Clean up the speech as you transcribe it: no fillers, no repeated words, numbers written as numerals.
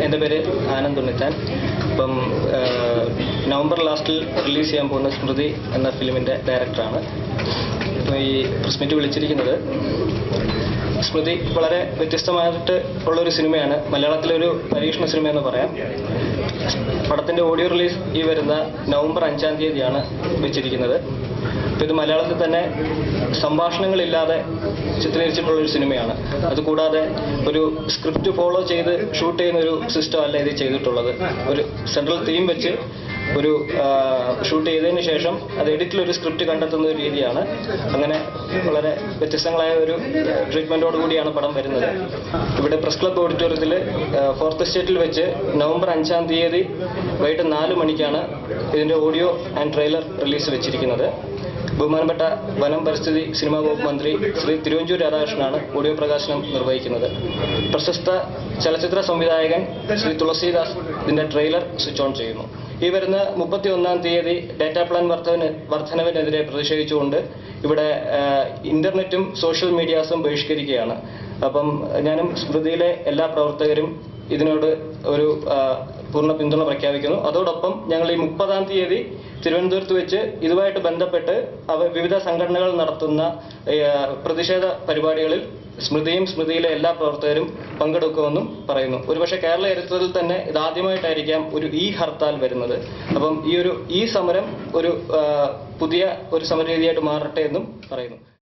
എൻ്റെ പേര് ആനന്ദ് ഉണ്ണിത്താൻ. ഇപ്പം നവംബർ ലാസ്റ്റിൽ റിലീസ് ചെയ്യാൻ പോകുന്ന സ്മൃതി എന്ന ഫിലിമിൻ്റെ ഡയറക്ടറാണ്. ഇപ്പോൾ ഈ പ്രസ് മീറ്റ് വിളിച്ചിരിക്കുന്നത് സ്മൃതി വളരെ വ്യത്യസ്തമായിട്ട് ഉള്ളൊരു സിനിമയാണ്. മലയാളത്തിലൊരു പരീക്ഷണ സിനിമയെന്ന് പറയാം. പടത്തിൻ്റെ ഓഡിയോ റിലീസ് ഈ വരുന്ന നവംബർ 5-ാം തീയതിയാണ് വെച്ചിരിക്കുന്നത്. അപ്പോൾ ഇത് മലയാളത്തിൽ തന്നെ സംഭാഷണങ്ങളില്ലാതെ ചിത്രീകരിച്ചിട്ടുള്ളൊരു സിനിമയാണ്. അതുകൂടാതെ ഒരു സ്ക്രിപ്റ്റ് ഫോളോ ചെയ്ത് ഷൂട്ട് ചെയ്യുന്ന ഒരു സിസ്റ്റം അല്ല ഇത് ചെയ്തിട്ടുള്ളത്. ഒരു സെൻട്രൽ തീം വെച്ച് ഒരു ഷൂട്ട് ചെയ്തതിന് ശേഷം അത് എഡിറ്റിലൊരു സ്ക്രിപ്റ്റ് കണ്ടെത്തുന്ന ഒരു രീതിയാണ്. അങ്ങനെ വളരെ വ്യത്യസ്തങ്ങളായ ഒരു ട്രീറ്റ്മെൻറ്റോട് കൂടിയാണ് പടം വരുന്നത്. ഇവിടെ പ്രസ് ക്ലബ്ബ് ഓഡിറ്റോറിയത്തിൽ 4th എസ്റ്റേറ്റിൽ വെച്ച് നവംബർ 5-ാം തീയതി വൈകിട്ട് 4 മണിക്കാണ് ഇതിൻ്റെ ഓഡിയോ ആൻഡ് ട്രെയിലർ റിലീസ് വെച്ചിരിക്കുന്നത്. ബഹുമാനപ്പെട്ട വനം പരിസ്ഥിതി സിനിമാ വകുപ്പ് മന്ത്രി ശ്രീ തിരുവഞ്ചൂർ രാധാകൃഷ്ണനാണ് ഓഡിയോ പ്രകാശനം നിർവഹിക്കുന്നത്. പ്രശസ്ത ചലച്ചിത്ര സംവിധായകൻ ശ്രീ തുളസീദാസ് ഇതിൻ്റെ ട്രെയിലർ സ്വിച്ച് ഓൺ ചെയ്യുന്നു. ഈ വരുന്ന 31-ാം തീയതി ഡാറ്റാ പ്ലാൻ വർധനവിനെതിരെ പ്രതിഷേധിച്ചുകൊണ്ട് ഇവിടെ ഇന്റർനെറ്റും സോഷ്യൽ മീഡിയാസും ബഹിഷ്കരിക്കുകയാണ്. അപ്പം ഞാനും സ്മൃതിയിലെ എല്ലാ പ്രവർത്തകരും ഇതിനോട് ഒരു പൂർണ്ണ പിന്തുണ പ്രഖ്യാപിക്കുന്നു. അതോടൊപ്പം ഞങ്ങൾ ഈ 30-ാം തീയതി തിരുവനന്തപുരത്ത് വെച്ച് ഇതുമായിട്ട് ബന്ധപ്പെട്ട് വിവിധ സംഘടനകൾ നടത്തുന്ന പ്രതിഷേധ പരിപാടികളിൽ സ്മൃതിയിലെ എല്ലാ പ്രവർത്തകരും പങ്കെടുക്കുമെന്നും പറയുന്നു. ഒരുപക്ഷെ കേരള ചരിത്രത്തിൽ തന്നെ ഇതാദ്യമായിട്ടായിരിക്കാം ഒരു ഹർത്താൽ വരുന്നത്. അപ്പം ഈ സമരം ഒരു പുതിയ സമരരീതിയായിട്ട് മാറട്ടെ എന്നും പറയുന്നു.